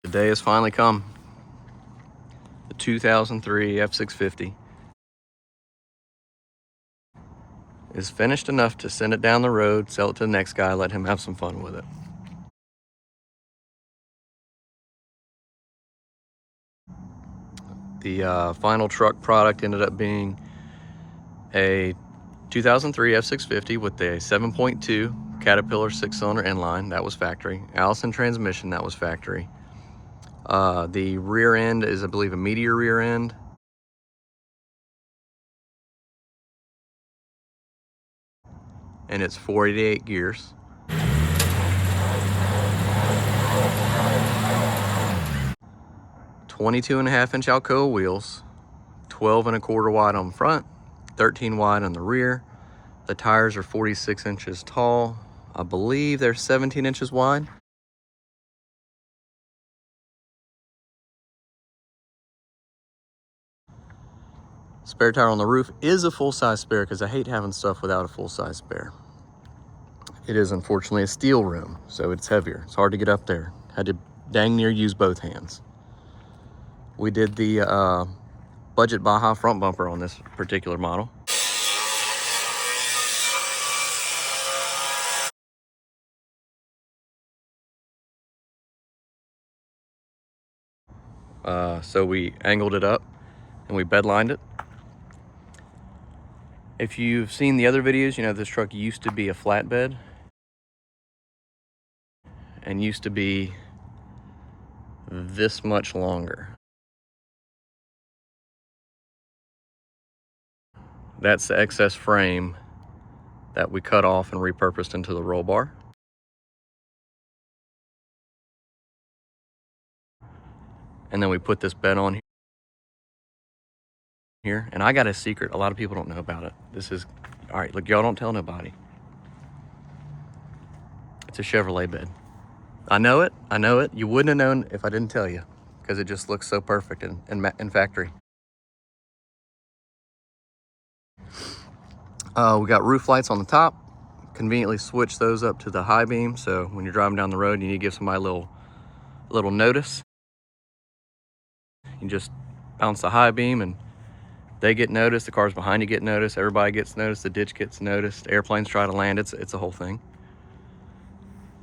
The day has finally come. The 2003 F650 is finished enough to send it down the road, sell it to the next guy, let him have some fun with it. The final truck product ended up being a 2003 F650 with a 7.2 Caterpillar 6-cylinder inline. That was factory. Allison transmission. That was factory. The rear end is, I believe, a Meteor rear end. And it's 488 gears. "22.5" Alcoa wheels, 12.25 wide on the front, 13 wide on the rear. The tires are 46 inches tall. I believe they're 17 inches wide. Spare tire on the roof is a full-size spare because I hate having stuff without a full-size spare. It is unfortunately a steel rim, so it's heavier. It's hard to get up there. Had to dang near use both hands. We did the budget Baja front bumper on this particular model. So we angled it up and we bedlined it. If you've seen the other videos, you know this truck used to be a flatbed and used to be this much longer. That's the excess frame that we cut off and repurposed into the roll bar. And then we put this bed on here. And I got a secret. A lot of people don't know about it. This is, all right, look, y'all don't tell nobody. It's a Chevrolet bed. I know it. I know it. You wouldn't have known if I didn't tell you because it just looks so perfect in factory. We got roof lights on the top. Conveniently switch those up to the high beam. So when you're driving down the road, you need to give somebody a little notice. You just bounce the high beam and they get noticed. The cars behind you get noticed. Everybody gets noticed. The ditch gets noticed. Airplanes try to land. It's a whole thing.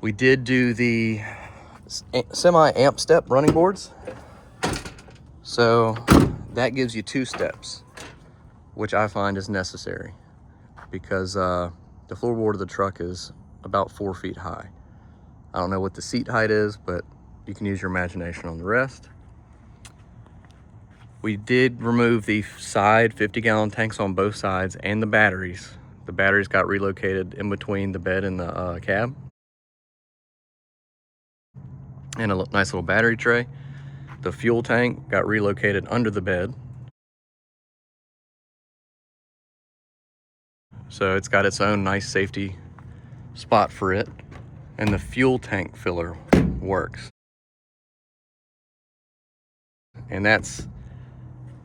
We did do the semi-amp step running boards. So that gives you 2 steps, which I find is necessary because the floorboard of the truck is about 4 feet high. I don't know what the seat height is, but you can use your imagination on the rest. We did remove the side 50-gallon tanks on both sides and the batteries. The batteries got relocated in between the bed and the cab. And a nice little battery tray. The fuel tank got relocated under the bed. So it's got its own nice safety spot for it. And the fuel tank filler works. And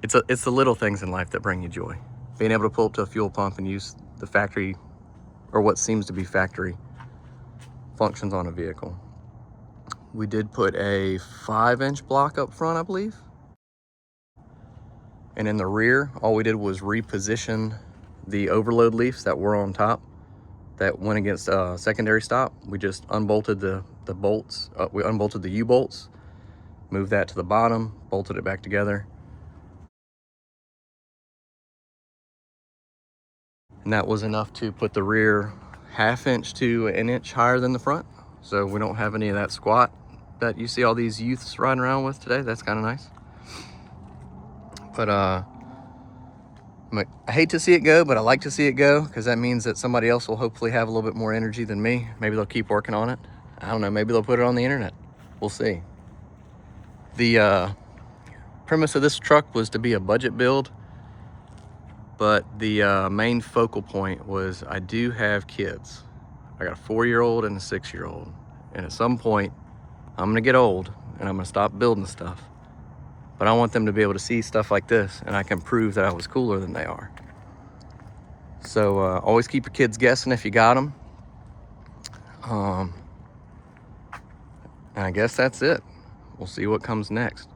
it's the little things in life that bring you joy. Being able to pull up to a fuel pump and use the factory, or what seems to be factory, functions on a vehicle. We did put a 5-inch block up front, I believe. And in the rear, all we did was reposition the overload leafs that were on top that went against a secondary stop. We just unbolted the bolts. We unbolted the U-bolts, moved that to the bottom, bolted it back together. And that was enough to put the rear 1/2 inch to 1 inch higher than the front. So we don't have any of that squat that you see all these youths riding around with today. That's kind of nice. But I hate to see it go, but I like to see it go because that means that somebody else will hopefully have a little bit more energy than me. Maybe they'll keep working on it. I don't know. Maybe they'll put it on the internet. We'll see. The premise of this truck was to be a budget build, but the main focal point was I do have kids. I got a 4-year-old and a 6-year-old. And at some point, I'm gonna get old and I'm gonna stop building stuff. But I want them to be able to see stuff like this and I can prove that I was cooler than they are. So always keep your kids guessing if you got them. And I guess that's it. we'll see what comes next.